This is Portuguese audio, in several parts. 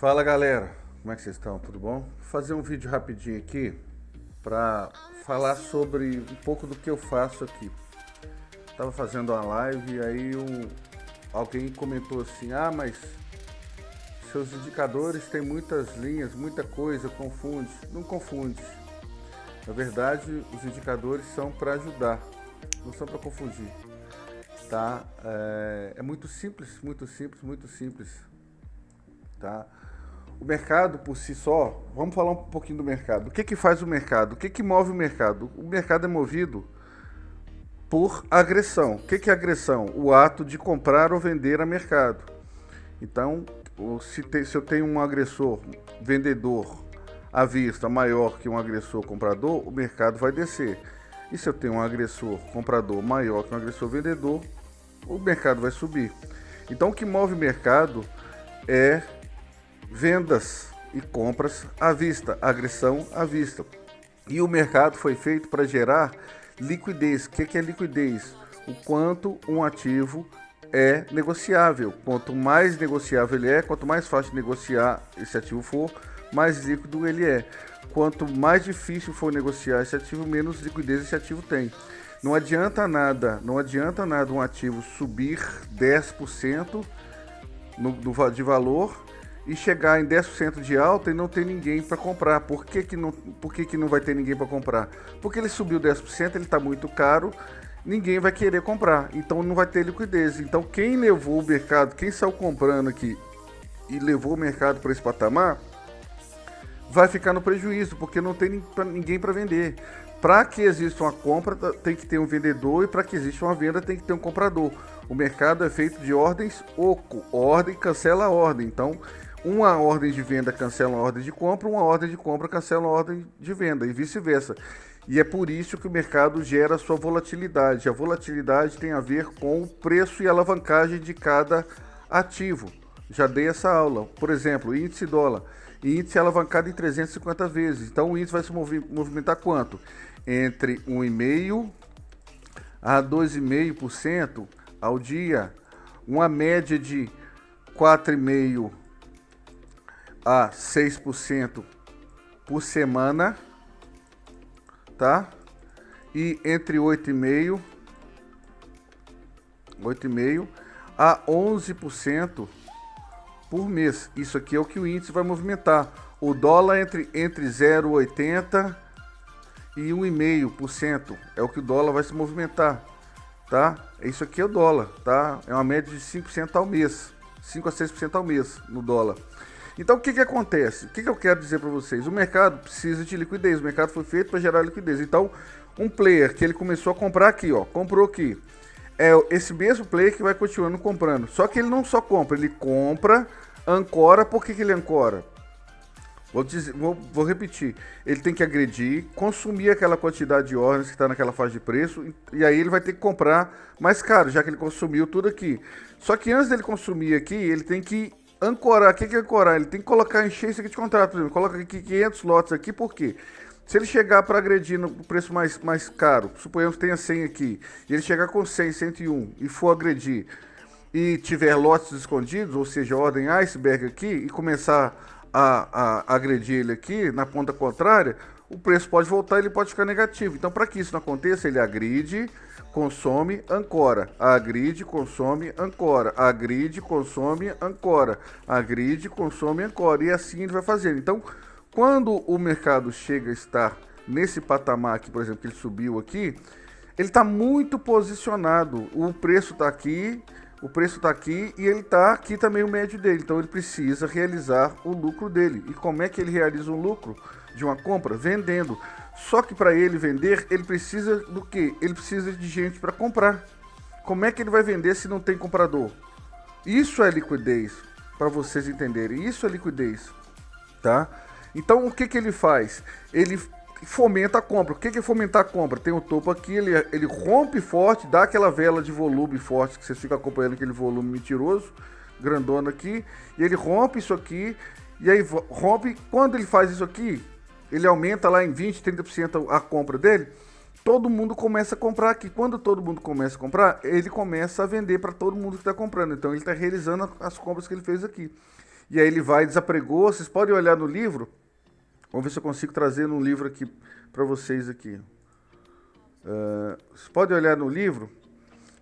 Fala galera, como é que vocês estão? Tudo bom? Vou fazer um vídeo rapidinho aqui para falar sobre um pouco do que eu faço aqui. Tava fazendo uma live e aí alguém comentou assim: ah, mas seus indicadores têm muitas linhas, muita coisa, confunde. Não confunde. Na verdade, os indicadores são para ajudar, não são para confundir, tá? É muito simples, muito simples, muito simples, tá? O mercado por si só, vamos falar um pouquinho do mercado. O que que faz o mercado? O que que move o mercado? O mercado é movido por agressão. O que que é agressão? O ato de comprar ou vender a mercado. Então, se eu tenho um agressor vendedor à vista maior que um agressor comprador, o mercado vai descer. E se eu tenho um agressor comprador maior que um agressor vendedor, o mercado vai subir. Então, o que move o mercado é vendas e compras à vista, agressão à vista. E o mercado foi feito para gerar liquidez. O que é liquidez? O quanto um ativo é negociável. Quanto mais negociável ele é, quanto mais fácil de negociar esse ativo for, mais líquido ele é. Quanto mais difícil for negociar esse ativo, menos liquidez esse ativo tem. Não adianta nada um ativo subir 10% de valor e chegar em 10% de alta e não ter ninguém para comprar. Por que não vai ter ninguém para comprar? Porque ele subiu 10%, ele está muito caro, ninguém vai querer comprar, então não vai ter liquidez. Então quem levou o mercado, quem saiu comprando aqui e levou o mercado para esse patamar, vai ficar no prejuízo, porque não tem ninguém para vender. Para que exista uma compra, tem que ter um vendedor, e para que exista uma venda, tem que ter um comprador. O mercado é feito de ordens oco, ordem cancela a ordem. Então, uma ordem de venda cancela uma ordem de compra, uma ordem de compra cancela uma ordem de venda, e vice-versa. E é por isso que o mercado gera a sua volatilidade. A volatilidade tem a ver com o preço e alavancagem de cada ativo. Já dei essa aula. Por exemplo, índice dólar. Índice é alavancado em 350 vezes. Então o índice vai se movimentar quanto? Entre 1,5% a 2,5% ao dia. Uma média de 4,5% a 6% por semana, tá? E entre 8,5% a 11% por mês. Isso aqui é o que o índice vai movimentar. O dólar entre 0,80 e 1,5% é o que o dólar vai se movimentar, tá? Isso aqui é o dólar, tá? É uma média de 5% ao mês, 5 a 6% ao mês no dólar. Então o que acontece? O que eu quero dizer para vocês? O mercado precisa de liquidez, o mercado foi feito para gerar liquidez. Então um player que ele começou a comprar aqui, ó, comprou aqui, é esse mesmo player que vai continuando comprando. Só que ele não só compra, ele compra, ancora. Por que ele ancora? Vou repetir. Ele tem que agredir, consumir aquela quantidade de ordens que está naquela faixa de preço, e aí ele vai ter que comprar mais caro, já que ele consumiu tudo aqui. Só que antes dele consumir aqui, ele tem que ancorar. O que é ancorar? Ele tem que colocar, encher isso aqui de contrato. Por exemplo, coloca aqui 500 lotes aqui, por quê? Se ele chegar para agredir no preço mais caro, suponhamos que tenha 100 aqui, e ele chegar com 100, 101 e for agredir e tiver lotes escondidos, ou seja, ordem iceberg aqui, e começar a agredir ele aqui na ponta contrária, o preço pode voltar e ele pode ficar negativo. Então, para que isso não aconteça, ele agride, consome, ancora. Agride, consome, ancora. Agride, consome, ancora. Agride, consome, ancora. E assim ele vai fazendo. Então, quando o mercado chega a estar nesse patamar aqui, por exemplo, que ele subiu aqui, ele está muito posicionado. O preço está aqui, e ele está aqui também o médio dele. Então ele precisa realizar o lucro dele. E como é que ele realiza um lucro de uma compra? Vendendo. Só que para ele vender, ele precisa do quê? Ele precisa de gente para comprar. Como é que ele vai vender se não tem comprador? Isso é liquidez, para vocês entenderem. Isso é liquidez, tá? Então o que ele faz? Ele fomenta a compra. O que é fomentar a compra? Tem o topo aqui, ele rompe forte, dá aquela vela de volume forte, que vocês ficam acompanhando aquele volume mentiroso, grandona aqui, e ele rompe isso aqui, e aí rompe. Quando ele faz isso aqui, ele aumenta lá em 20, 30% a compra dele, todo mundo começa a comprar aqui. Quando todo mundo começa a comprar, ele começa a vender para todo mundo que está comprando. Então ele está realizando as compras que ele fez aqui. E aí ele vai, desapregou. Vocês podem olhar no livro. Vamos ver se eu consigo trazer um livro aqui para vocês aqui. Vocês podem olhar no livro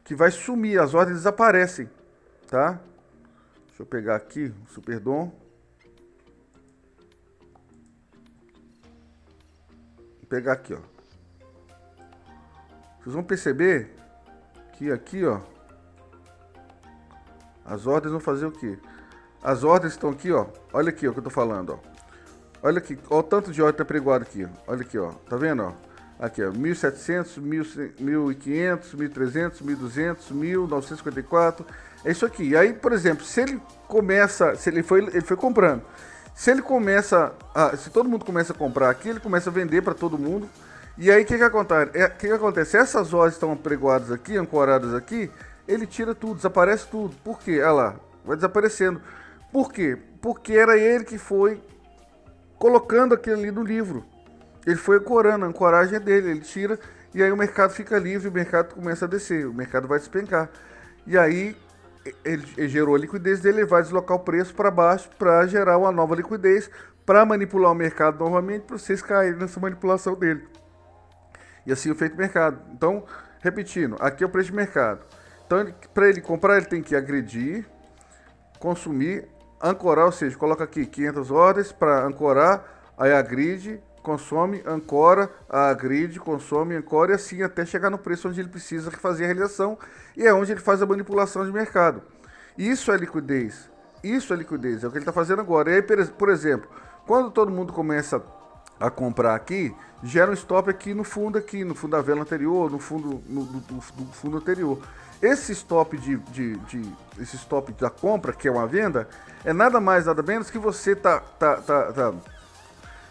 que vai sumir, as ordens desaparecem, tá? Deixa eu pegar aqui o Superdom. Vou pegar aqui, ó. Vocês vão perceber que aqui, ó, as ordens vão fazer o quê? As ordens estão aqui, ó. Olha aqui o que eu tô falando, ó. Olha aqui, olha o tanto de ordem tá pregoado aqui. Olha aqui, ó. Tá vendo, ó? Aqui, ó. 1700, 1500, 1300, 1200, 1954. É isso aqui. E aí, por exemplo, se ele começa, ele foi comprando. Se ele começa, se todo mundo começa a comprar aqui, ele começa a vender para todo mundo. E aí, o que acontece? Essas ordens estão pregoadas aqui, ancoradas aqui, ele tira tudo, desaparece tudo. Por quê? Olha lá, vai desaparecendo. Por quê? Porque era ele que foi colocando aquilo ali no livro. Ele foi ancorando, a ancoragem é dele, ele tira, e aí o mercado fica livre, o mercado começa a descer, o mercado vai despencar. E aí ele gerou a liquidez dele, ele vai deslocar o preço para baixo para gerar uma nova liquidez, para manipular o mercado novamente, para vocês caírem nessa manipulação dele. E assim o feito mercado. Então, repetindo, aqui é o preço de mercado. Então, para ele comprar, ele tem que agredir, consumir, ancorar, ou seja, coloca aqui 500 ordens para ancorar, aí agride, consome, ancora, agride, consome, ancora, e assim até chegar no preço onde ele precisa fazer a realização, e é onde ele faz a manipulação de mercado. Isso é liquidez. Isso é liquidez, é o que ele está fazendo agora. E aí, por exemplo, quando todo mundo começa a comprar aqui, gera um stop aqui, no fundo da vela anterior, no fundo do fundo anterior. Esse stop esse stop da compra, que é uma venda, é nada mais, nada menos que você tá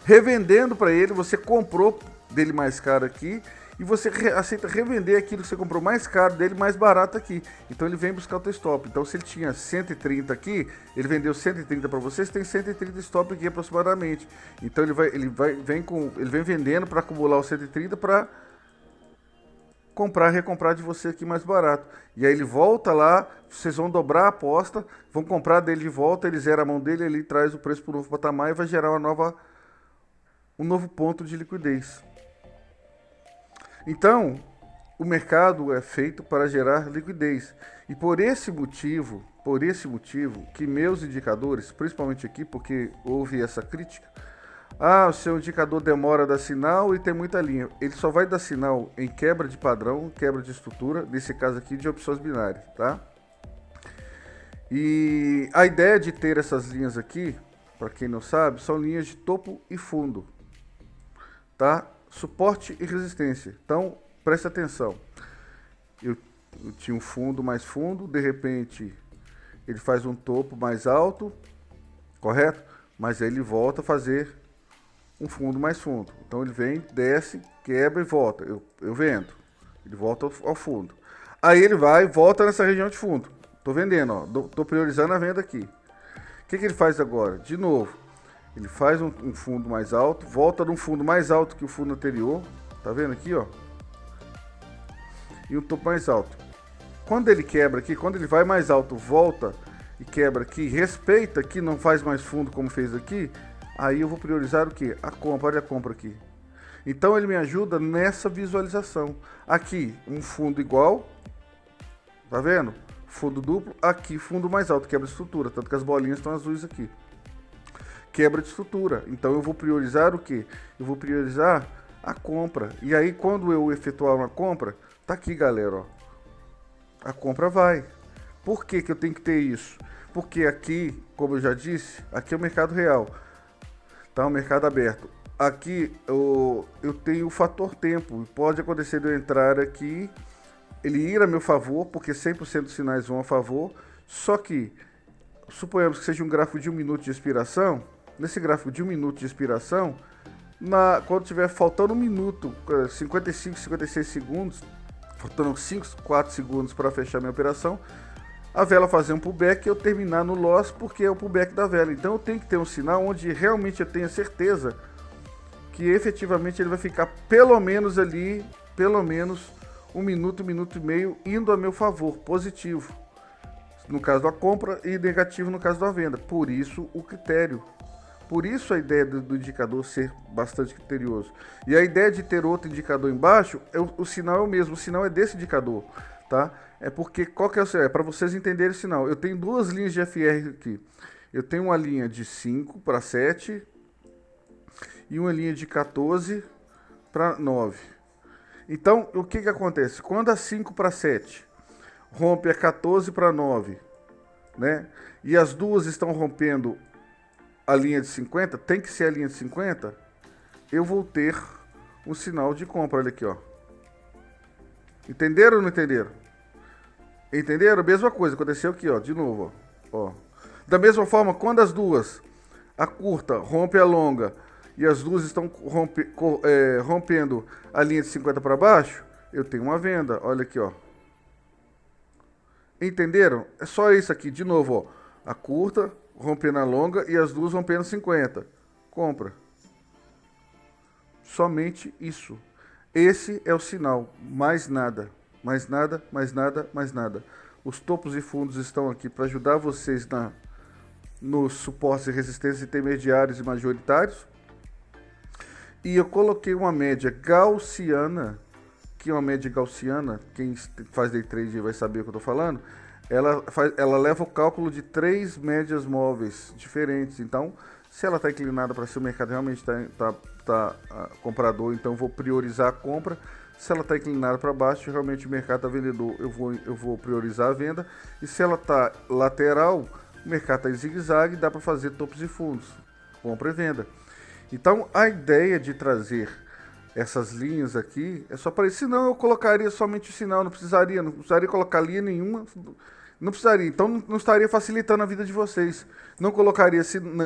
revendendo para ele, você comprou dele mais caro aqui, e você aceita revender aquilo que você comprou mais caro dele, mais barato aqui. Então ele vem buscar o teu stop. Então se ele tinha 130 aqui, ele vendeu 130 para vocês, tem 130 stop aqui aproximadamente. Então ele vem vendendo para acumular os 130 para recomprar de você aqui mais barato. E aí ele volta lá, vocês vão dobrar a aposta, vão comprar dele de volta, ele zera a mão dele, ele traz o preço para o novo patamar e vai gerar um novo ponto de liquidez. Então, o mercado é feito para gerar liquidez. E por esse motivo que meus indicadores, principalmente aqui, porque houve essa crítica, o seu indicador demora a dar sinal e tem muita linha. Ele só vai dar sinal em quebra de padrão, quebra de estrutura, nesse caso aqui de opções binárias, tá? E a ideia de ter essas linhas aqui, para quem não sabe, são linhas de topo e fundo, tá? Suporte e resistência. Então, preste atenção. Eu tinha um fundo mais fundo, de repente ele faz um topo mais alto, correto? Mas aí ele volta a fazer um fundo mais fundo. Então ele vem, desce, quebra e volta. Eu vendo. Ele volta ao fundo. Aí ele vai e volta nessa região de fundo. Tô vendendo, ó. Tô priorizando a venda aqui. O que ele faz agora? De novo. Ele faz um fundo mais alto, volta num fundo mais alto que o fundo anterior. Tá vendo aqui, ó? E um topo mais alto. Quando ele quebra aqui, quando ele vai mais alto, volta e quebra aqui, respeita aqui, não faz mais fundo como fez aqui, aí eu vou priorizar o quê? A compra, olha a compra aqui. Então ele me ajuda nessa visualização. Aqui, um fundo igual, tá vendo? Fundo duplo, aqui fundo mais alto, quebra de estrutura, tanto que as bolinhas estão azuis aqui. Quebra de estrutura. Então eu vou priorizar o quê? Eu vou priorizar a compra. E aí quando eu efetuar uma compra, tá aqui, galera, ó. A compra vai. Por que que eu tenho que ter isso? Porque aqui, como eu já disse, aqui é o mercado real. Tá, o mercado aberto. Aqui eu tenho o fator tempo. Pode acontecer de eu entrar aqui, ele ir a meu favor, porque 100% dos sinais vão a favor. Só que, suponhamos que seja um gráfico de 1 minuto de expiração. Nesse gráfico de 1 minuto de expiração, quando tiver faltando 1 minuto, 55, 56 segundos, faltando 5, 4 segundos para fechar minha operação, a vela fazer um pullback e eu terminar no loss, porque é o pullback da vela. Então eu tenho que ter um sinal onde realmente eu tenha certeza que efetivamente ele vai ficar pelo menos ali, pelo menos 1 minuto, 1 minuto e meio, indo a meu favor, positivo. no caso da compra e negativo no caso da venda. Por isso o critério. Por isso a ideia do indicador ser bastante criterioso. E a ideia de ter outro indicador embaixo, o sinal é o mesmo, o sinal é desse indicador, tá? É porque, qual que é o sinal? É para vocês entenderem o sinal. Eu tenho duas linhas de FR aqui. Eu tenho uma linha de 5 para 7 e uma linha de 14 para 9. Então, o que acontece? Quando a 5 para 7 rompe a 14 para 9, né? E as duas estão rompendo a linha de 50, tem que ser a linha de 50, eu vou ter um sinal de compra. Olha aqui, ó. Entenderam ou não entenderam? Entenderam? Mesma coisa, aconteceu aqui, ó, de novo, ó. Da mesma forma, quando as duas, a curta rompe a longa e as duas estão rompendo a linha de 50 para baixo, eu tenho uma venda. Olha aqui, ó. Entenderam? É só isso aqui, de novo, ó. A curta rompendo a longa e as duas rompendo 50. Compra. Somente isso. Esse é o sinal. Mais nada. Mais nada, mais nada, mais nada. Os topos e fundos estão aqui para ajudar vocês nos suportes e resistências intermediários e majoritários. E eu coloquei uma média gaussiana, que é uma média gaussiana, quem faz day trade vai saber o que eu estou falando. Ela leva o cálculo de 3 médias móveis diferentes. Então, se ela está inclinada para cima, o mercado realmente está comprador, então eu vou priorizar a compra. Se ela está inclinada para baixo, realmente o mercado está vendedor, eu vou priorizar a venda. E se ela está lateral, o mercado está em zigue-zague, dá para fazer topos e fundos, compra e venda. Então, a ideia de trazer essas linhas aqui é só para isso. Senão eu colocaria somente o sinal, não precisaria colocar linha nenhuma. Não precisaria, então não estaria facilitando a vida de vocês. Não colocaria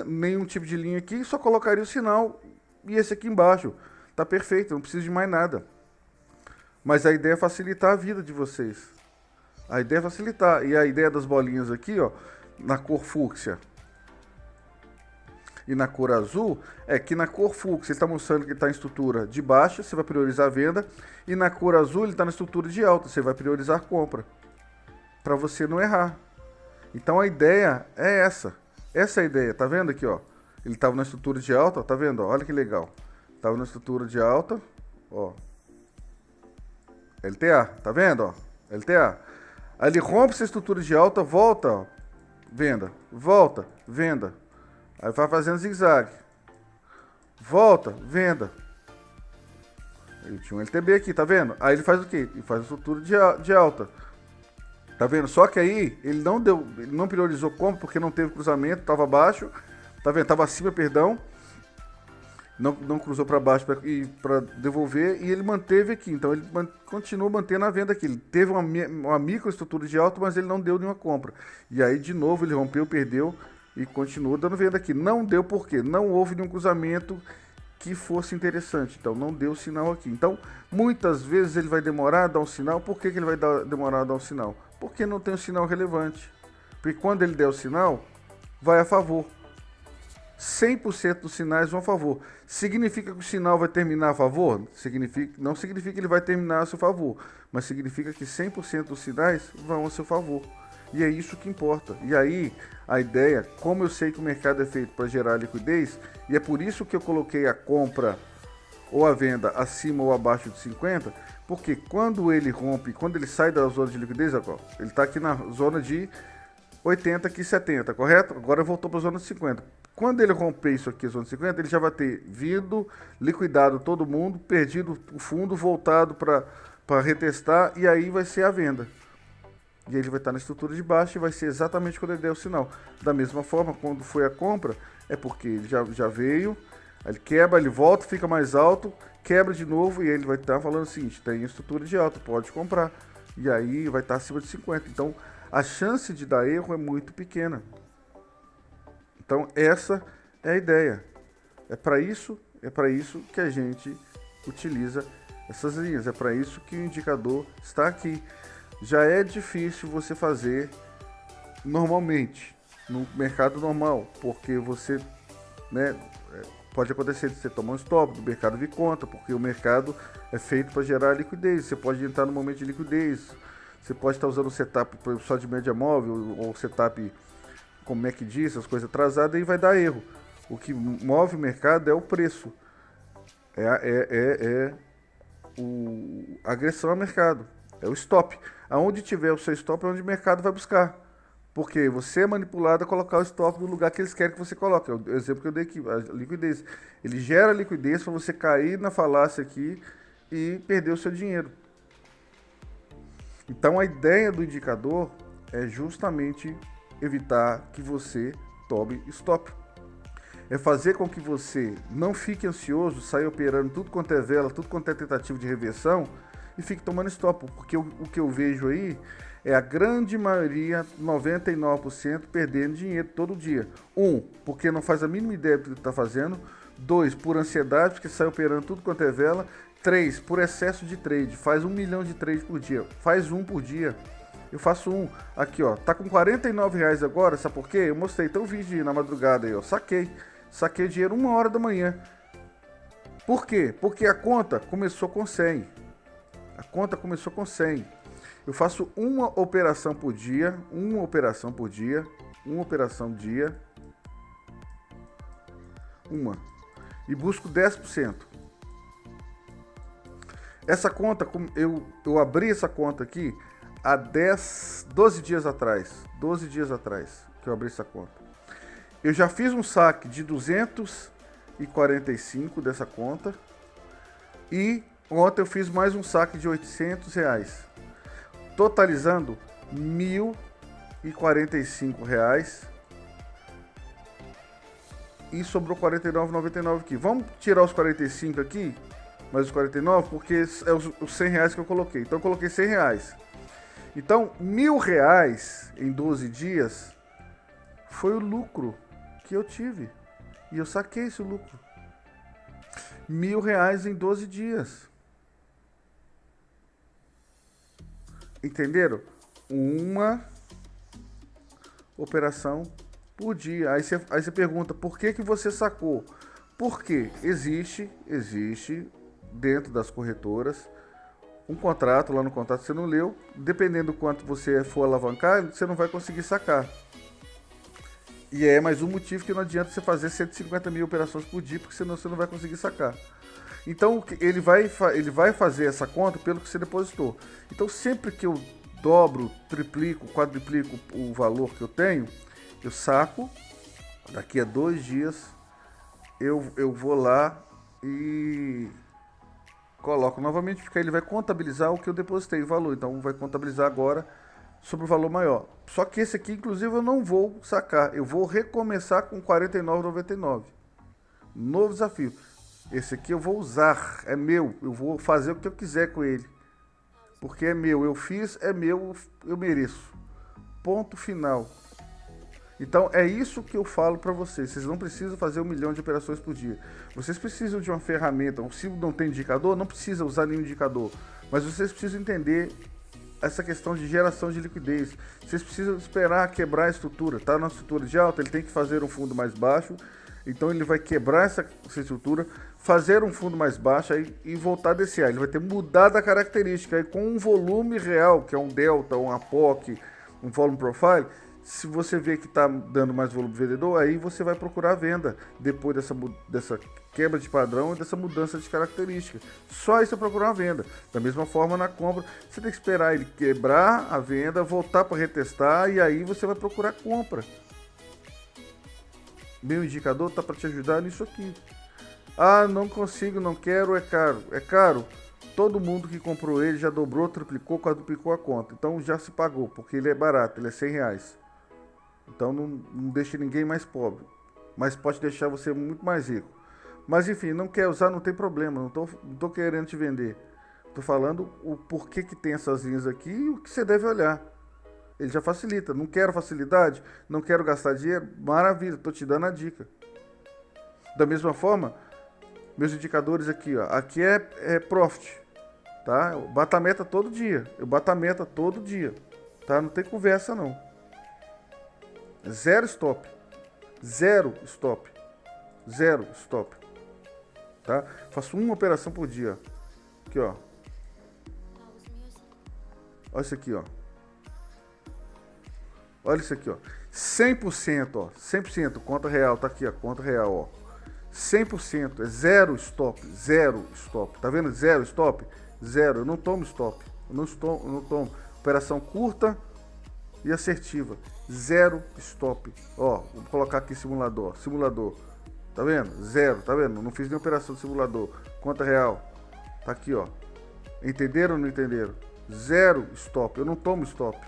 nenhum tipo de linha aqui, só colocaria o sinal e esse aqui embaixo. Tá perfeito, não preciso de mais nada. Mas a ideia é facilitar a vida de vocês. A ideia é facilitar. E a ideia das bolinhas aqui, ó, na cor fúcsia e na cor azul, é que na cor fúcsia ele está mostrando que está em estrutura de baixa, você vai priorizar a venda. E na cor azul ele está na estrutura de alta, você vai priorizar a compra. Para você não errar. Então a ideia é essa. Essa é a ideia, tá vendo aqui, ó? Ele estava na estrutura de alta, ó, tá vendo? Ó? Olha que legal. Estava na estrutura de alta, ó. LTA, tá vendo, ó? LTA. Aí ele rompe essa estrutura de alta, volta, ó. Venda, volta, venda. Aí vai fazendo zigue-zague. Volta, venda. Ele tinha um LTB aqui, tá vendo? Aí ele faz o quê? Ele faz a estrutura de alta. Tá vendo? Só que aí ele não priorizou compra porque não teve cruzamento, tava abaixo, tá vendo? Tava acima, perdão. Não cruzou para baixo para devolver e ele manteve aqui. Então ele continuou mantendo a venda aqui. Ele teve uma microestrutura de alta, mas ele não deu nenhuma compra. E aí de novo ele rompeu, perdeu e continuou dando venda aqui. Não deu por quê? Não houve nenhum cruzamento que fosse interessante. Então não deu sinal aqui. Então muitas vezes ele vai demorar a dar um sinal. Por que ele vai demorar a dar um sinal? Porque não tem um sinal relevante. Porque quando ele der o sinal, vai a favor. 100% dos sinais vão a favor. Significa que o sinal vai terminar a favor? Não significa que ele vai terminar a seu favor, mas significa que 100% dos sinais vão a seu favor. E é isso que importa. E aí, a ideia, como eu sei que o mercado é feito para gerar liquidez, e é por isso que eu coloquei a compra ou a venda acima ou abaixo de 50, porque quando ele rompe, quando ele sai da zona de liquidez, ele está aqui na zona de 80, aqui 70, correto? Agora voltou para a zona de 50. Quando ele romper isso aqui, a zona de 50, ele já vai ter vindo, liquidado todo mundo, perdido o fundo, voltado para retestar, e aí vai ser a venda. E aí ele vai estar na estrutura de baixo e vai ser exatamente quando ele der o sinal. Da mesma forma, quando foi a compra, é porque ele já veio, ele quebra, ele volta, fica mais alto, quebra de novo e ele vai estar falando assim, tem estrutura de alta, pode comprar. E aí vai estar acima de 50. Então, a chance de dar erro é muito pequena. Então, essa é a ideia. É para isso que a gente utiliza essas linhas. É para isso que o indicador está aqui. Já é difícil você fazer normalmente, no mercado normal, porque você, né, pode acontecer de você tomar um stop, do mercado vir contra, porque o mercado é feito para gerar liquidez. Você pode entrar no momento de liquidez, Você pode estar usando o setup por exemplo, só de média móvel ou setup com MACD, essas coisas atrasadas, e vai dar erro. O que move o mercado é o preço. A agressão ao mercado. É o stop. Aonde tiver o seu stop é onde o mercado vai buscar. Porque você é manipulado a colocar o stop no lugar que eles querem que você coloque. É o exemplo que eu dei aqui, a liquidez. Ele gera liquidez para você cair na falácia aqui e perder o seu dinheiro. Então a ideia do indicador é justamente evitar que você tome stop. É fazer com que você não fique ansioso, saia operando tudo quanto é vela, tudo quanto é tentativa de reversão e fique tomando stop. Porque o que eu vejo aí é a grande maioria, 99%, perdendo dinheiro todo dia. Porque não faz a mínima ideia do que está fazendo. 2, por ansiedade, porque sai operando tudo quanto é vela. 3, por excesso de trade. Faz 1 milhão de trades por dia. Faz um por dia. Eu faço um. Aqui, ó. Tá com R$49 agora, sabe por quê? Eu mostrei teu vídeo na madrugada aí, ó. Saquei dinheiro 1h da manhã. Por quê? Porque a conta começou com 100. A conta começou com 100. Eu faço uma operação por dia, uma operação dia, e busco 10%. Essa conta, eu abri essa conta aqui há 12 dias atrás, que eu abri essa conta. Eu já fiz um saque de 245 dessa conta e ontem eu fiz mais um saque de R$800. Totalizando R$1.045 e sobrou R$49,99 aqui. Vamos tirar os 45 aqui, mais os 49, porque é os R$100 que eu coloquei. Então eu coloquei R$100. Então R$1.000 em 12 dias foi o lucro que eu tive. E eu saquei esse lucro. R$1.000 em 12 dias. Entenderam? Uma operação por dia. Aí você pergunta, por que você sacou? Porque existe dentro das corretoras um contrato, lá no contrato você não leu, dependendo do quanto você for alavancar, você não vai conseguir sacar. E é mais um motivo que não adianta você fazer 150 mil operações por dia, porque senão você não vai conseguir sacar. Então ele vai fazer essa conta pelo que você depositou. Então sempre que eu dobro, triplico, quadruplico o valor que eu tenho, eu saco. Daqui a 2 dias eu vou lá e coloco novamente, porque ele vai contabilizar o que eu depositei, o valor. Então vai contabilizar agora sobre o valor maior. Só que esse aqui, inclusive, eu não vou sacar. Eu vou recomeçar com R$ 49,99. Novo desafio. Esse aqui eu vou usar, é meu, eu vou fazer o que eu quiser com ele. Porque é meu, eu fiz, é meu, eu mereço. Ponto final. Então é isso que eu falo para vocês. Vocês não precisam fazer 1 milhão de operações por dia. Vocês precisam de uma ferramenta. Se não tem indicador, não precisa usar nenhum indicador. Mas vocês precisam entender essa questão de geração de liquidez. Vocês precisam esperar quebrar a estrutura. Tá na estrutura de alta, ele tem que fazer um fundo mais baixo. Então ele vai quebrar essa estrutura, fazer um fundo mais baixo e voltar a descer. Ele vai ter mudado a característica. Aí, com um volume real, que é um delta, um APOC, um volume profile, se você vê que está dando mais volume vendedor, aí você vai procurar a venda depois dessa quebra de padrão e dessa mudança de característica. Só aí você procurar a venda. Da mesma forma na compra, você tem que esperar ele quebrar a venda, voltar para retestar e aí você vai procurar compra. Meu indicador está para te ajudar nisso aqui. Ah, não consigo, não quero, é caro. É caro. Todo mundo que comprou ele já dobrou, triplicou, quadruplicou a conta. Então já se pagou, porque ele é barato, ele é R$100. Então não deixa ninguém mais pobre. Mas pode deixar você muito mais rico. Mas enfim, não quer usar, não tem problema. Não tô querendo te vender. Tô falando o porquê que tem essas linhas aqui e o que você deve olhar. Ele já facilita. Não quero facilidade, não quero gastar dinheiro. Maravilha, tô te dando a dica. Da mesma forma, meus indicadores aqui, ó. Aqui é profit, tá? Eu bato a meta todo dia. Tá? Não tem conversa não. Zero stop. Tá? Faço uma operação por dia. Aqui, ó. Olha isso aqui, ó. Olha isso aqui, ó. 100%, ó. 100%, conta real, tá aqui, ó. Conta real, ó. 100%, é zero stop. Zero stop. Tá vendo? Zero stop? Zero. Eu não tomo stop. Eu não tomo. Operação curta e assertiva. Zero stop. Ó, vou colocar aqui simulador. Simulador. Tá vendo? Zero. Tá vendo? Não fiz nenhuma operação de simulador. Conta real. Tá aqui, ó. Entenderam ou não entenderam? Zero stop. Eu não tomo stop.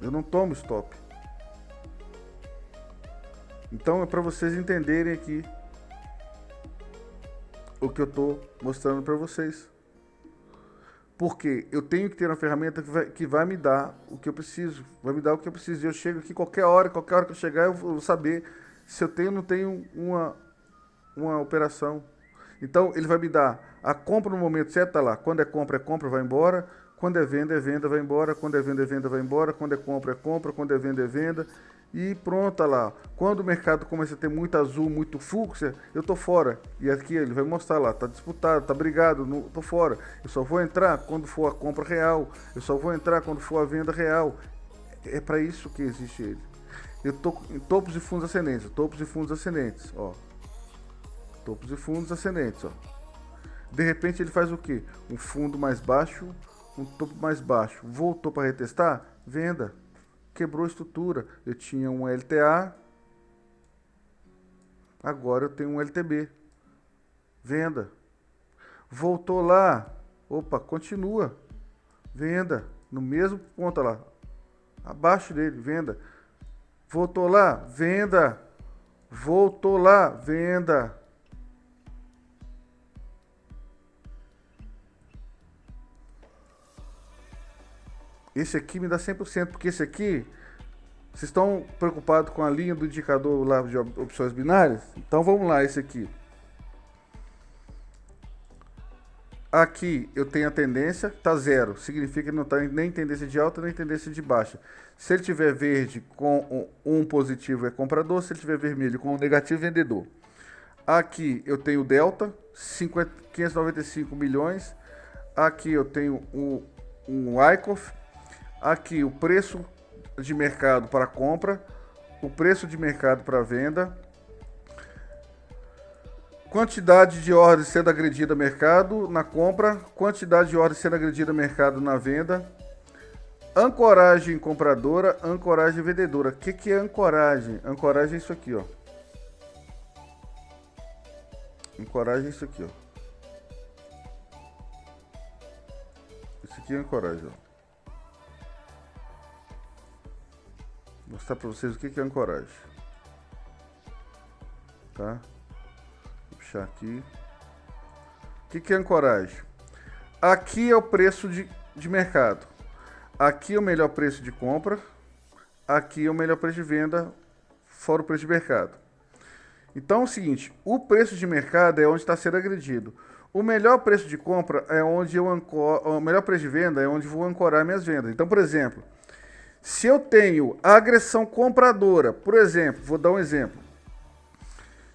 Eu não tomo stop. Então é para vocês entenderem aqui o que eu tô mostrando para vocês. Porque eu tenho que ter uma ferramenta que vai me dar o que eu preciso. Vai me dar o que eu preciso. E eu chego aqui qualquer hora que eu chegar, eu vou saber se eu tenho ou não tenho uma operação. Então ele vai me dar a compra no momento certo, tá lá. Quando é compra, vai embora. Quando é venda, vai embora. Quando é venda, vai embora. Quando é compra. Quando é venda. E pronto, tá lá. Quando o mercado começa a ter muito azul, muito fúcsia, eu tô fora. E aqui ele vai mostrar lá, tá disputado, tá brigado, não, tô fora. Eu só vou entrar quando for a compra real. Eu só vou entrar quando for a venda real. É para isso que existe ele. Eu tô em topos e fundos ascendentes. Topos e fundos ascendentes, ó. Topos e fundos ascendentes, ó. De repente ele faz o quê? Um fundo mais baixo, um topo mais baixo. Voltou para retestar? Venda. Quebrou a estrutura. Eu tinha um LTA, agora eu tenho um LTB. Venda. Voltou lá. Opa, continua. Venda. No mesmo ponto lá. Abaixo dele, venda. Voltou lá, venda. Voltou lá, venda. Esse aqui me dá 100%, porque esse aqui, vocês estão preocupados com a linha do indicador lá de opções binárias? Então vamos lá, esse aqui. Aqui eu tenho a tendência, tá zero, significa que não está nem tendência de alta nem tendência de baixa. Se ele tiver verde com um positivo é comprador, se ele tiver vermelho com um negativo é vendedor. Aqui eu tenho delta, 595 milhões. Aqui eu tenho um Wyckoff. Aqui o preço de mercado para compra, o preço de mercado para venda, quantidade de ordens sendo agredida mercado na compra, quantidade de ordens sendo agredida mercado na venda, ancoragem compradora, ancoragem vendedora. O que é ancoragem? Ancoragem é isso aqui, ó. Ancoragem é isso aqui, ó. Isso aqui é ancoragem, ó. Vou mostrar para vocês o que é ancoragem. Tá? Vou puxar aqui. O que é ancoragem? Aqui é o preço de mercado. Aqui é o melhor preço de compra. Aqui é o melhor preço de venda, fora o preço de mercado. Então é o seguinte, o preço de mercado é onde está sendo agredido. O melhor preço de compra é onde eu ancoro, o melhor preço de venda é onde vou ancorar minhas vendas. Então, por exemplo, se eu tenho agressão compradora, por exemplo, vou dar um exemplo.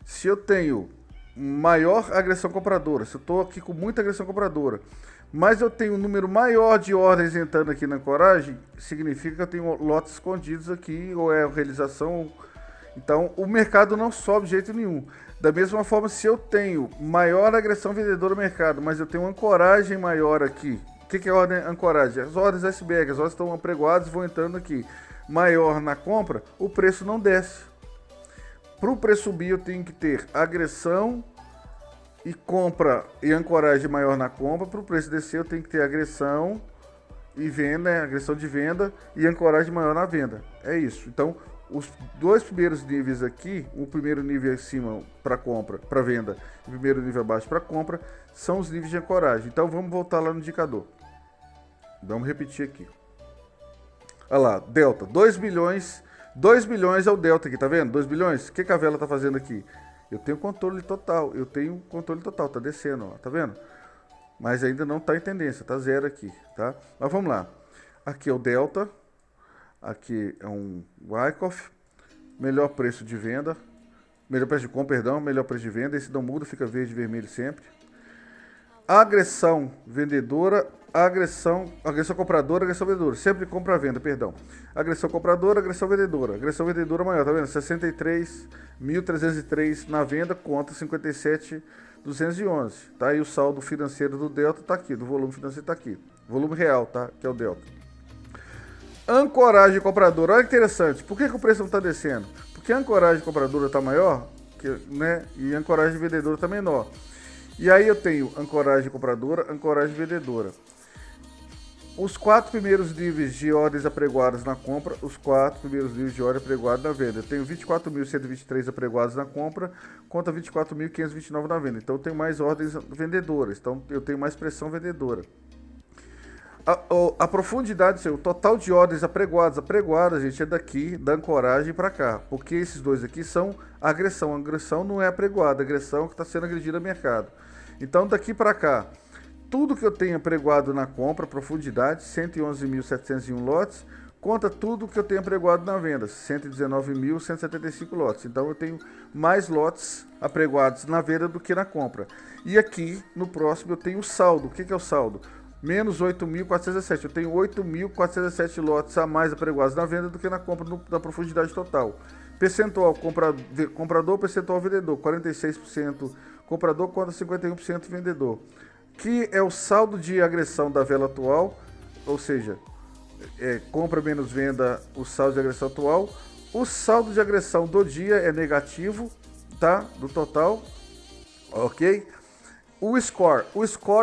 Se eu tenho maior agressão compradora, se eu estou aqui com muita agressão compradora, mas eu tenho um número maior de ordens entrando aqui na ancoragem, significa que eu tenho lotes escondidos aqui, ou é realização. Então, o mercado não sobe de jeito nenhum. Da mesma forma, se eu tenho maior agressão vendedora no mercado, mas eu tenho uma ancoragem maior aqui. O que é ordem ancoragem? As ordens iceberg, as ordens estão apregoadas e vão entrando aqui. Maior na compra, o preço não desce. Para o preço subir, eu tenho que ter agressão e compra e ancoragem maior na compra. Para o preço descer, eu tenho que ter agressão e venda, agressão de venda e ancoragem maior na venda. É isso. Então, os dois primeiros níveis aqui, o primeiro nível acima para compra, para venda, e o primeiro nível abaixo para compra, são os níveis de ancoragem. Então vamos voltar lá no indicador. Vamos repetir aqui. Olha lá, delta, 2 bilhões. 2 bilhões é o delta aqui, tá vendo? 2 bilhões. O que a vela tá fazendo aqui? Eu tenho controle total. Tá descendo, ó, tá vendo? Mas ainda não tá em tendência, tá zero aqui, tá? Mas vamos lá. Aqui é o delta. Aqui é um Wyckoff, melhor preço de venda, melhor preço de compra, perdão, melhor preço de venda. Esse não muda, fica verde e vermelho sempre. agressão vendedora, agressão compradora, agressão vendedora. Sempre compra a venda, perdão. Agressão compradora, agressão vendedora. Agressão vendedora maior, tá vendo? 63.303 na venda contra 57.211. Tá? E o saldo financeiro do Delta tá aqui, do volume financeiro tá aqui. Volume real, tá? Que é o Delta. Ancoragem compradora, olha que interessante. Por que o preço não está descendo? Porque a ancoragem compradora está maior, né? E a ancoragem vendedora está menor. E aí eu tenho ancoragem compradora, ancoragem vendedora. Os 4 primeiros níveis de ordens apregoadas na compra, os 4 primeiros níveis de ordem apregoadas na venda. Eu tenho 24.123 apregoados na compra, contra 24.529 na venda. Então eu tenho mais ordens vendedoras, então eu tenho mais pressão vendedora. A profundidade, o total de ordens apregoadas, gente, é daqui, da ancoragem para cá. Porque esses dois aqui são agressão. A agressão não é apregoada, a agressão que está sendo agredida no mercado. Então daqui para cá, tudo que eu tenho apregoado na compra, profundidade, 111.701 lotes, contra tudo que eu tenho apregoado na venda, 119.175 lotes. Então eu tenho mais lotes apregoados na venda do que na compra. E aqui, no próximo, eu tenho o saldo. O que é o saldo? Menos 8.407. Eu tenho 8.407 lotes a mais apregoados na venda do que na compra da profundidade total. Percentual comprador, percentual vendedor. 46% comprador contra 51% vendedor. Que é o saldo de agressão da vela atual, ou seja, compra menos venda, o saldo de agressão atual. O saldo de agressão do dia é negativo, tá? Do total, ok? O score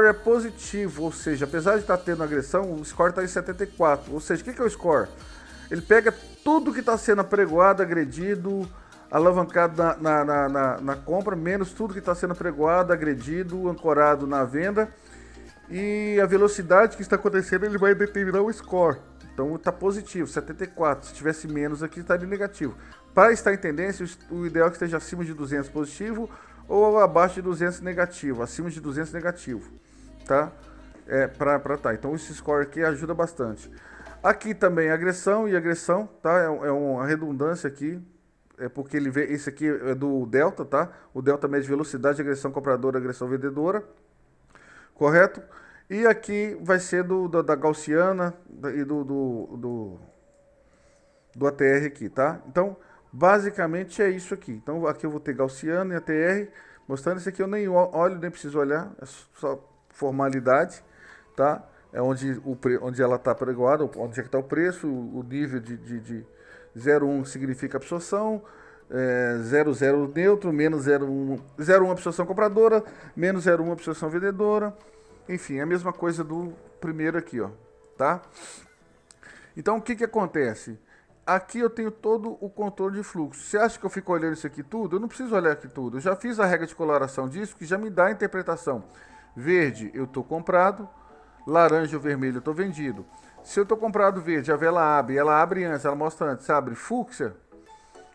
é positivo, ou seja, apesar de estar tendo agressão, o score está em 74. Ou seja, o que é o score? Ele pega tudo que está sendo apregoado, agredido, alavancado na compra, menos tudo que está sendo apregoado, agredido, ancorado na venda. E a velocidade que está acontecendo, ele vai determinar o score. Então está positivo, 74. Se tivesse menos aqui, estaria negativo. Para estar em tendência, o ideal é que esteja acima de 200 positivo ou abaixo de 200 negativo. Acima de 200 negativo, tá? Tá. Então esse score aqui ajuda bastante. Aqui também agressão e agressão, tá? É uma redundância aqui. É porque ele vê, esse aqui é do Delta, tá? O Delta mede velocidade, agressão compradora, agressão vendedora, correto? E aqui vai ser da Gaussiana e do ATR aqui, tá? Então, basicamente é isso aqui. Então, aqui eu vou ter Gaussiana e ATR, mostrando isso aqui eu nem olho, nem preciso olhar, é só formalidade, tá? É onde ela está apregoada, onde é que está o preço, o nível de 0,1 significa absorção, 0,0 neutro, menos 0,1 absorção compradora, menos 0,1 absorção vendedora. Enfim, é a mesma coisa do primeiro aqui, ó, tá? Então, o que acontece? Aqui eu tenho todo o controle de fluxo. Você acha que eu fico olhando isso aqui tudo? Eu não preciso olhar aqui tudo. Eu já fiz a regra de coloração disso, que já me dá a interpretação. Verde, eu estou comprado. Laranja ou vermelho, eu estou vendido. Se eu estou comprado verde, a vela abre, ela abre antes, ela mostra antes, abre fúcsia,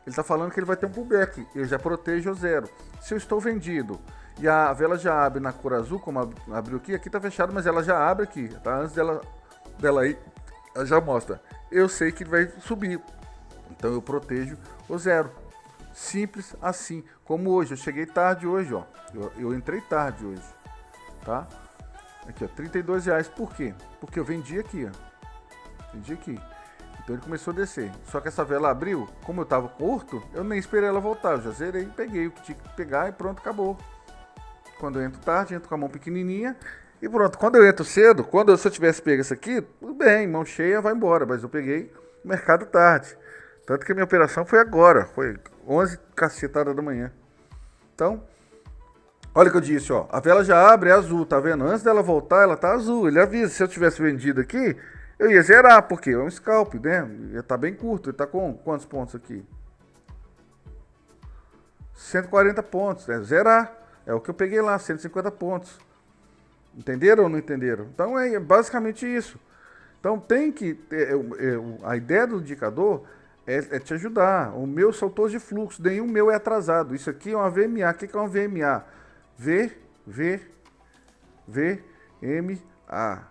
ele está falando que ele vai ter um pullback, eu já protejo o zero. Se eu estou vendido e a vela já abre na cor azul, como abriu aqui está fechado, mas ela já abre aqui, tá? Antes dela aí, ela já mostra. Eu sei que ele vai subir, então eu protejo o zero. Simples assim, como hoje, eu cheguei tarde hoje, ó. Eu entrei tarde hoje, tá? Aqui, ó, R$32. Por quê? Porque eu vendi aqui, ó. Vendi aqui. Então ele começou a descer. Só que essa vela abriu, como eu tava curto, eu nem esperei ela voltar. Eu já zerei, peguei o que tinha que pegar e pronto, acabou. Quando eu entro tarde, entro com a mão pequenininha e pronto. Quando eu entro cedo, se eu tivesse pego isso aqui, tudo bem, mão cheia, vai embora. Mas eu peguei o mercado tarde. Tanto que a minha operação foi agora. Foi 11 cacetada da manhã. Então, olha o que eu disse, ó. A vela já abre, é azul, tá vendo? Antes dela voltar, ela tá azul. Ele avisa, se eu tivesse vendido aqui, eu ia zerar, porque é um scalp, né? Ia tá bem curto. Ele tá com quantos pontos aqui? 140 pontos, né? Zerar. É o que eu peguei lá, 150 pontos. Entenderam ou não entenderam? Então é basicamente isso. Então tem que... a ideia do indicador é te ajudar. O meu soltou de fluxo, nenhum meu é atrasado. Isso aqui é uma VMA. O que é uma VMA? VMA.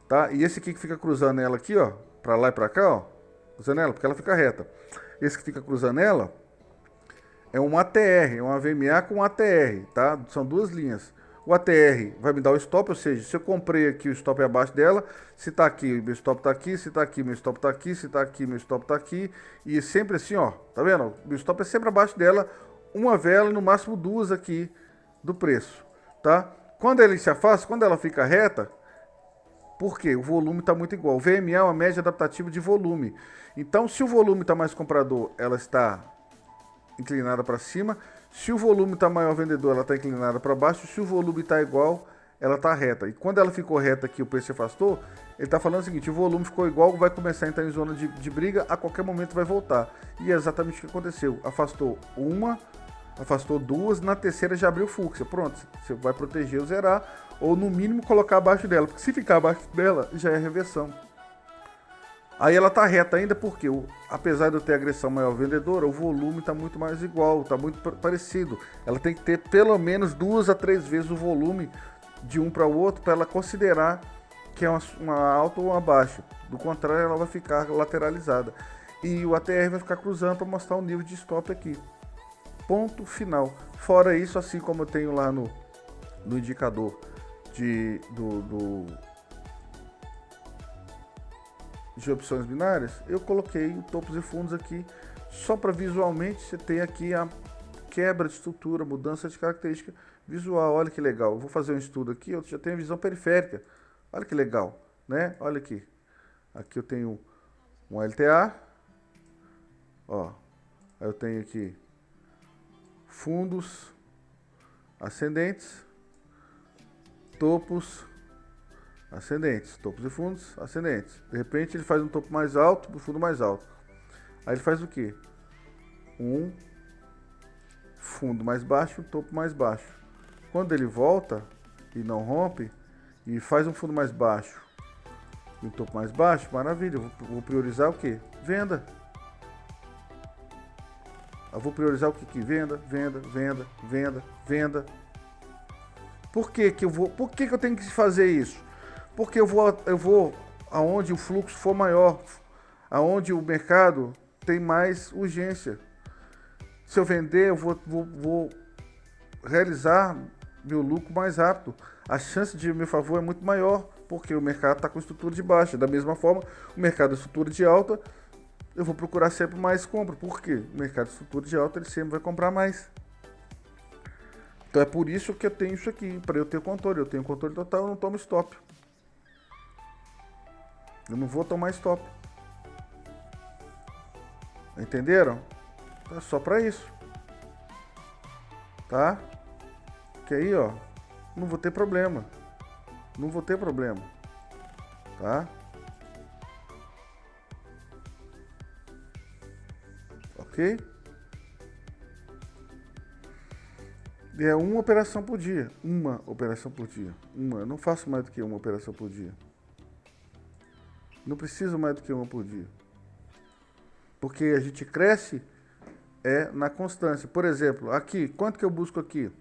Tá? E esse aqui que fica cruzando ela aqui, ó, pra lá e pra cá, ó, cruzando ela, porque ela fica reta. Esse que fica cruzando ela é um ATR, é uma VMA com ATR, tá? São duas linhas. O ATR vai me dar o stop, ou seja, se eu comprei aqui, o stop é abaixo dela, se tá aqui, meu stop tá aqui, se tá aqui, meu stop tá aqui, se tá aqui, meu stop tá aqui, e sempre assim, ó, tá vendo? Meu stop é sempre abaixo dela, uma vela, no máximo duas aqui do preço, tá? Quando ele se afasta, quando ela fica reta, por quê? O volume está muito igual. O VMA é uma média adaptativa de volume. Então, se o volume está mais comprador, ela está inclinada para cima. Se o volume está maior vendedor, ela está inclinada para baixo. Se o volume está igual, ela está reta. E quando ela ficou reta aqui, o preço se afastou, ele está falando o seguinte, o volume ficou igual, vai começar a entrar em zona de briga, a qualquer momento vai voltar. E é exatamente o que aconteceu. Afastou uma, afastou duas, na terceira já abriu fluxo. Pronto, você vai proteger ou zerar, ou no mínimo colocar abaixo dela, porque se ficar abaixo dela, já é reversão. Aí ela tá reta ainda porque, apesar de eu ter agressão maior vendedora, o volume tá muito mais igual, tá muito parecido. Ela tem que ter pelo menos 2 a 3 vezes o volume de um para o outro para ela considerar que é uma alta ou uma baixa. Do contrário, ela vai ficar lateralizada. E o ATR vai ficar cruzando para mostrar o nível de stop aqui. Ponto final. Fora isso, assim como eu tenho lá no indicador de opções binárias, eu coloquei o topos e fundos aqui só para visualmente você ter aqui a quebra de estrutura, mudança de característica visual. Olha que legal. Eu vou fazer um estudo aqui, eu já tenho a visão periférica. Olha que legal, né? Olha aqui. Aqui eu tenho um LTA. Ó. Aí eu tenho aqui fundos ascendentes, topos ascendentes, topos e fundos ascendentes. De repente ele faz um topo mais alto, um fundo mais alto. Aí ele faz o quê? Um fundo mais baixo, um topo mais baixo. Quando ele volta e não rompe e faz um fundo mais baixo e um topo mais baixo, maravilha. Eu vou priorizar o quê? Venda. Eu vou priorizar o que? Venda, venda, venda, venda, venda. Por que que eu tenho que fazer isso? Porque eu vou aonde o fluxo for maior, aonde o mercado tem mais urgência. Se eu vender, eu vou realizar meu lucro mais rápido. A chance de meu favor é muito maior, porque o mercado está com estrutura de baixa. Da mesma forma, o mercado de estrutura de alta, eu vou procurar sempre mais compra. Por quê? O mercado de estrutura de alta, ele sempre vai comprar mais. Então é por isso que eu tenho isso aqui, para eu ter controle. Eu tenho controle total, eu não tomo stop. Eu não vou tomar stop. Entenderam? É só para isso. Tá? Que aí, ó, não vou ter problema. Não vou ter problema. Tá? Ok? E é uma operação por dia. Uma operação por dia. Uma. Eu não faço mais do que uma operação por dia. Não preciso mais do que uma por dia. Porque a gente cresce na constância. Por exemplo, aqui, quanto que eu busco aqui?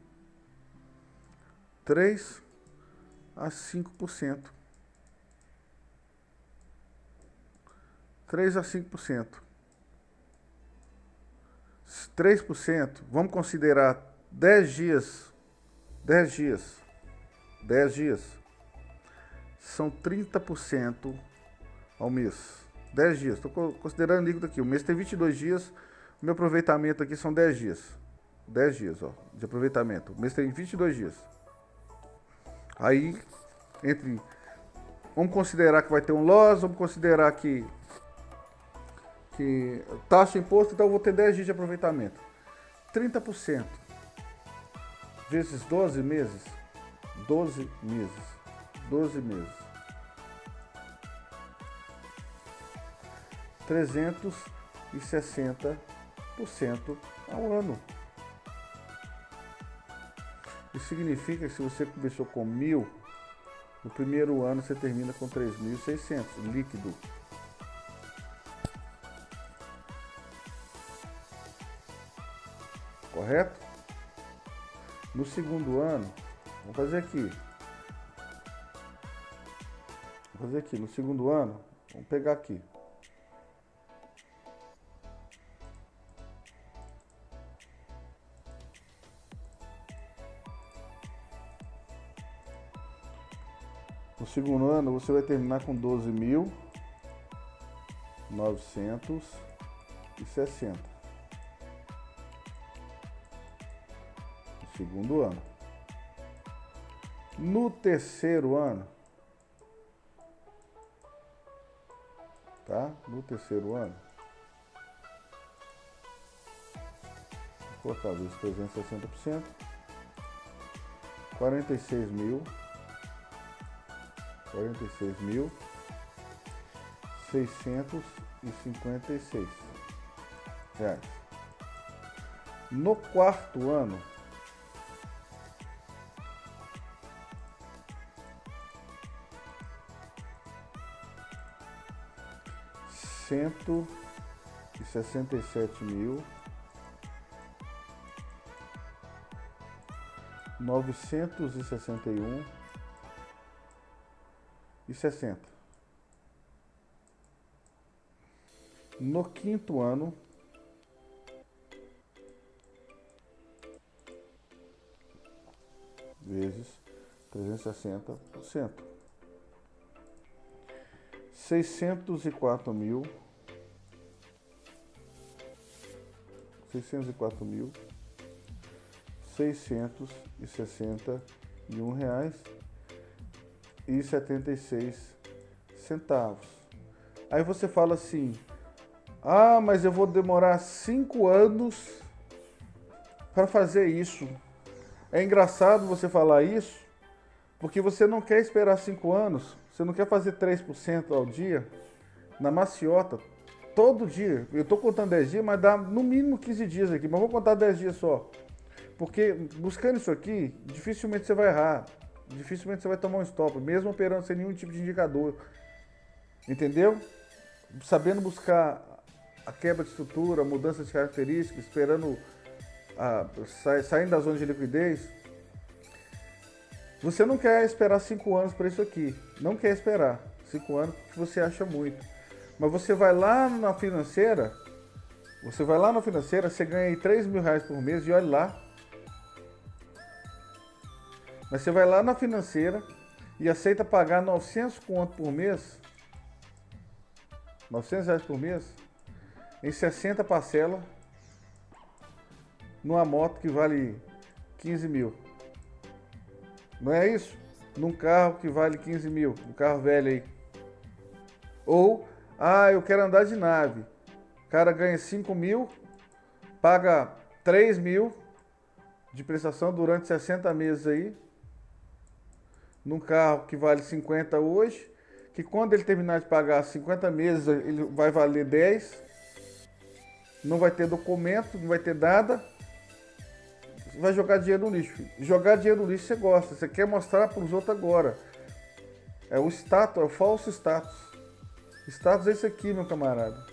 3 a 5%. 3 a 5%. 3%, vamos considerar 10 dias. 10 dias. 10 dias. São 30% ao mês. 10 dias. Estou considerando líquido aqui. O mês tem 22 dias. Meu aproveitamento aqui são 10 dias. 10 dias, ó, de aproveitamento. O mês tem 22 dias. Aí, vamos considerar que vai ter um loss, vamos considerar que taxa de imposto, então eu vou ter 10 dias de aproveitamento. 30% vezes 12 meses. 12 meses. 12 meses. 360% ao ano. Isso significa que se você começou com 1.000, no primeiro ano você termina com 3.600 líquido. Correto? No segundo ano, vamos fazer aqui. No segundo ano, vamos pegar aqui. No segundo ano você vai terminar com 12.960. No segundo ano. No terceiro ano, tá? No terceiro ano, vou colocar vezes 360%, 46.656 reais. No quarto ano, R$167.961,60. No quinto ano, vezes 360%, 604.661,76. Aí você fala assim: ah, mas eu vou demorar 5 anos para fazer isso. É engraçado você falar isso, porque você não quer esperar 5 anos, você não quer fazer 3% ao dia, na maciota, todo dia. Eu estou contando 10 dias, mas dá no mínimo 15 dias aqui, mas vou contar 10 dias só. Porque buscando isso aqui, dificilmente você vai errar, dificilmente você vai tomar um stop, mesmo operando sem nenhum tipo de indicador. Entendeu? Sabendo buscar a quebra de estrutura, a mudança de características, esperando saindo da zona de liquidez. Você não quer esperar 5 anos para isso aqui. Não quer esperar 5 anos porque você acha muito. Mas você vai lá na financeira, você ganha aí R$3.000 por mês e olha lá. Mas você vai lá na financeira e aceita pagar 900 conto por mês, R$900 por mês, em 60 parcelas, numa moto que vale 15 mil. Não é isso? Num carro que vale 15 mil, um carro velho aí. Ou, eu quero andar de nave. O cara ganha 5 mil, paga 3 mil de prestação durante 60 meses aí, num carro que vale 50 hoje, que quando ele terminar de pagar 50 meses, ele vai valer 10, não vai ter documento, não vai ter nada, vai jogar dinheiro no lixo. Jogar dinheiro no lixo você gosta, você quer mostrar para os outros agora. É o status, é o falso status. Status é isso aqui, meu camarada.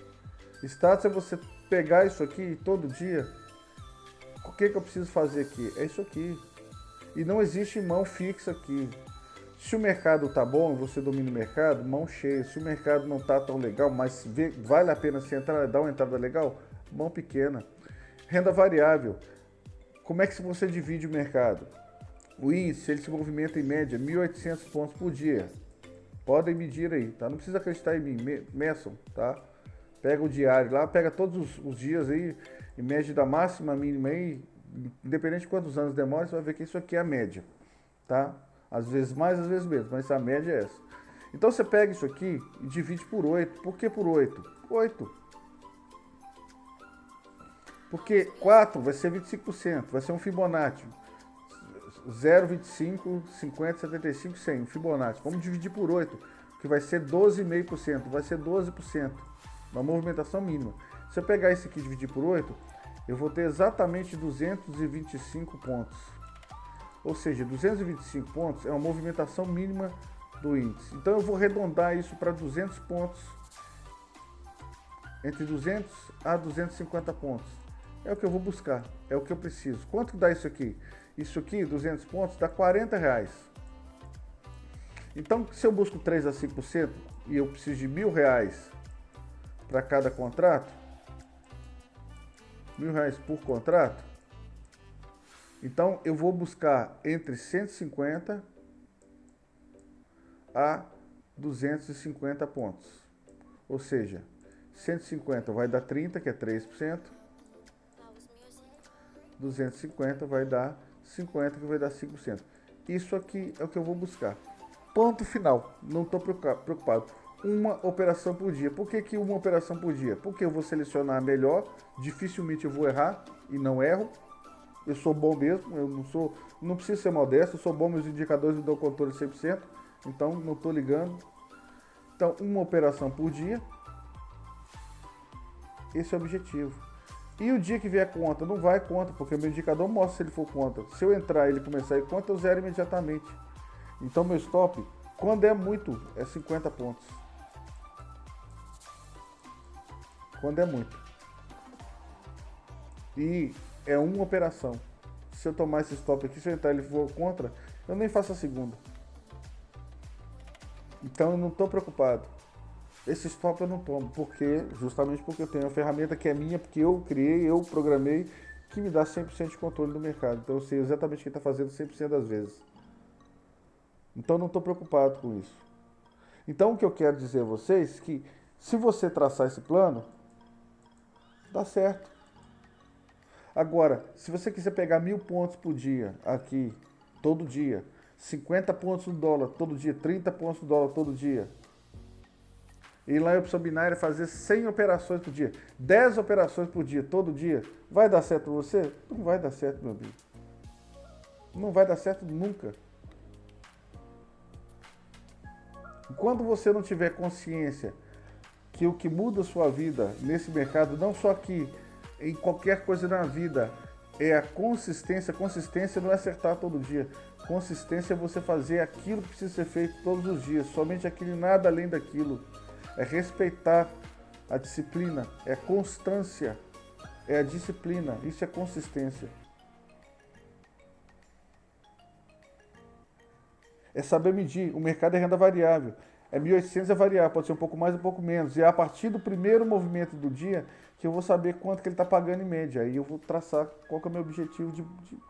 Status é você pegar isso aqui todo dia. O que eu preciso fazer aqui? É isso aqui. E não existe mão fixa aqui. Se o mercado tá bom, você domina o mercado, mão cheia. Se o mercado não tá tão legal, mas vale a pena você entrar, dar uma entrada legal, mão pequena. Renda variável. Como é que você divide o mercado? O índice, ele se movimenta em média 1.800 pontos por dia. Podem medir aí, tá? Não precisa acreditar em mim, meçam, tá? Pega o diário lá, pega todos os dias aí, em média da máxima, mínima aí, independente de quantos anos demora, você vai ver que isso aqui é a média, tá? Às vezes mais, às vezes menos, mas a média é essa. Então você pega isso aqui e divide por 8. Por que por 8? 8. Porque 4 vai ser 25%, vai ser um Fibonacci. 0, 25, 50, 75, 100, um Fibonacci. Vamos dividir por 8, que vai ser 12,5%, vai ser 12%, uma movimentação mínima. Se eu pegar esse aqui e dividir por 8, eu vou ter exatamente 225 pontos. Ou seja, 225 pontos é uma movimentação mínima do índice. Então eu vou arredondar isso para 200 pontos, entre 200 a 250 pontos. É o que eu vou buscar, é o que eu preciso. Quanto dá isso aqui? Isso aqui, 200 pontos, dá R$40. Então, se eu busco 3 a 5% e eu preciso de R$1.000 para cada contrato, R$1.000 por contrato, então eu vou buscar entre 150 a 250 pontos. Ou seja, 150 vai dar 30, que é 3%. 250 vai dar 50, que vai dar 5%. Isso aqui é o que eu vou buscar. Ponto final. Não estou preocupado. Uma operação por dia. Por que uma operação por dia? Porque eu vou selecionar a melhor. Dificilmente eu vou errar e não erro. Eu sou bom mesmo. Eu não preciso ser modesto. Eu sou bom, meus indicadores me dão controle 100%. Então não estou ligando. Então, uma operação por dia. Esse é o objetivo. E o dia que vier conta, não vai conta, porque o meu indicador mostra se ele for conta. Se eu entrar e ele começar a ir conta, eu zero imediatamente. Então, meu stop, quando é muito, é 50 pontos. Quando é muito. E é uma operação. Se eu tomar esse stop aqui, se eu entrar e ele for contra, eu nem faço a segunda. Então, eu não estou preocupado. Esse stop eu não tomo, justamente porque eu tenho uma ferramenta que é minha, porque eu criei, eu programei, que me dá 100% de controle do mercado. Então eu sei exatamente quem está fazendo 100% das vezes. Então eu não estou preocupado com isso. Então o que eu quero dizer a vocês é que se você traçar esse plano, dá certo. Agora, se você quiser pegar 1000 pontos por dia aqui, todo dia, 50 pontos no dólar todo dia, 30 pontos no dólar todo dia, e lá em opção binária fazer 100 operações por dia, 10 operações por dia, todo dia, vai dar certo para você? Não vai dar certo, meu amigo. Não vai dar certo nunca. Quando você não tiver consciência que o que muda a sua vida nesse mercado, não só aqui, em qualquer coisa na vida, é a consistência. Consistência não é acertar todo dia. Consistência é você fazer aquilo que precisa ser feito todos os dias, somente aquilo e nada além daquilo. É respeitar a disciplina, é constância, é a disciplina, isso é consistência. É saber medir, o mercado é renda variável, é 1.800 é variável, pode ser um pouco mais, um pouco menos, e é a partir do primeiro movimento do dia que eu vou saber quanto que ele está pagando em média, aí eu vou traçar qual que é o meu objetivo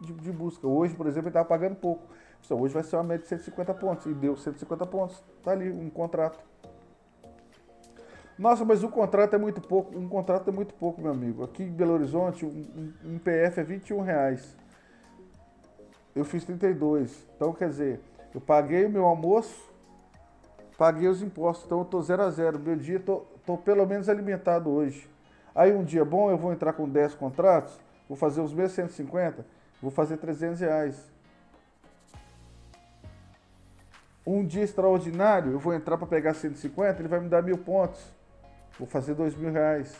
de busca. Hoje, por exemplo, ele estava pagando pouco, então, hoje vai ser uma média de 150 pontos, e deu 150 pontos, está ali um contrato. Nossa, mas o contrato é muito pouco. Um contrato é muito pouco, meu amigo. Aqui em Belo Horizonte, um PF é R$21. Eu fiz 32. Então, quer dizer, eu paguei o meu almoço, paguei os impostos. Então, eu tô 0 a 0. Meu dia, tô pelo menos alimentado hoje. Aí, um dia bom, eu vou entrar com 10 contratos, vou fazer os mesmos 150, vou fazer R$300. Um dia extraordinário, eu vou entrar para pegar 150, ele vai me dar 1.000 pontos. Vou fazer R$2.000.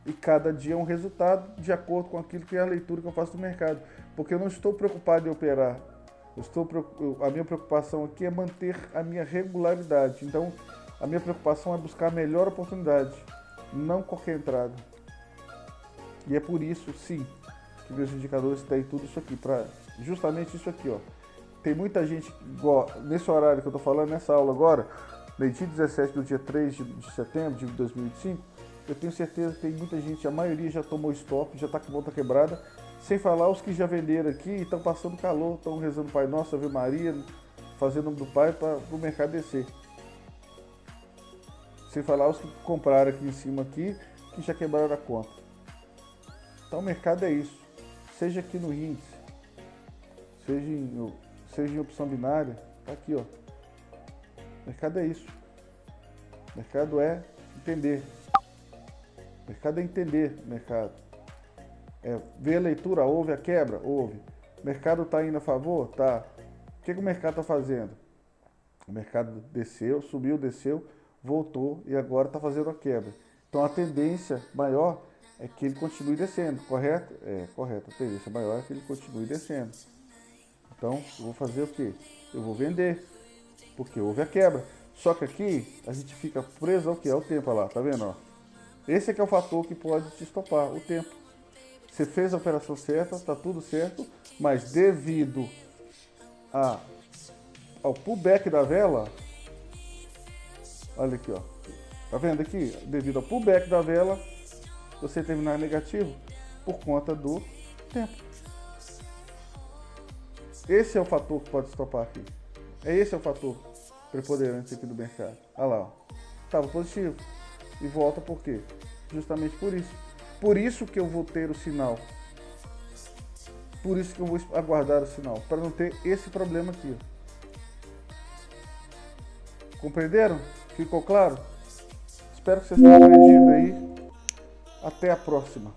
E cada dia é um resultado de acordo com aquilo que é a leitura que eu faço do mercado. Porque eu não estou preocupado em operar. A minha preocupação aqui é manter a minha regularidade. Então, a minha preocupação é buscar a melhor oportunidade, não qualquer entrada. E é por isso, sim, que meus indicadores têm tudo isso aqui, justamente isso aqui, ó. Tem muita gente, igual, nesse horário que eu estou falando, nessa aula agora, meio-dia 17 do dia 3 de setembro de 2025, eu tenho certeza que tem muita gente, a maioria já tomou stop, já está com volta quebrada, sem falar os que já venderam aqui e estão passando calor, estão rezando Pai Nosso, Ave Maria, fazendo o nome do Pai para o mercado descer. Sem falar os que compraram aqui em cima aqui, que já quebraram a conta. Então o mercado é isso, seja aqui no índice, seja em opção binária, tá aqui, ó. Mercado é isso. Mercado é entender. Mercado é entender mercado. É ver a leitura, houve a quebra? Houve. O mercado está indo a favor? Tá. O que o mercado está fazendo? O mercado desceu, subiu, desceu, voltou e agora está fazendo a quebra. Então a tendência maior é que ele continue descendo, correto? É, correto. A tendência maior é que ele continue descendo. Então, eu vou fazer o quê? Eu vou vender, porque houve a quebra. Só que aqui, a gente fica preso ao quê? Ao tempo, olha lá, tá vendo? Ó? Esse é que é o fator que pode te estopar, o tempo. Você fez a operação certa, tá tudo certo, mas devido ao pullback da vela, olha aqui, ó. Tá vendo aqui? Devido ao pullback da vela, você terminar negativo por conta do tempo. Esse é o fator que pode estopar aqui. Esse é o fator. preponderante aqui do mercado. Olha lá, ó. Estava positivo. E volta por quê? Justamente por isso. Por isso que eu vou ter o sinal. Por isso que eu vou aguardar o sinal. Para não ter esse problema aqui. Compreenderam? Ficou claro? Espero que vocês tenham entendido aí. Até a próxima.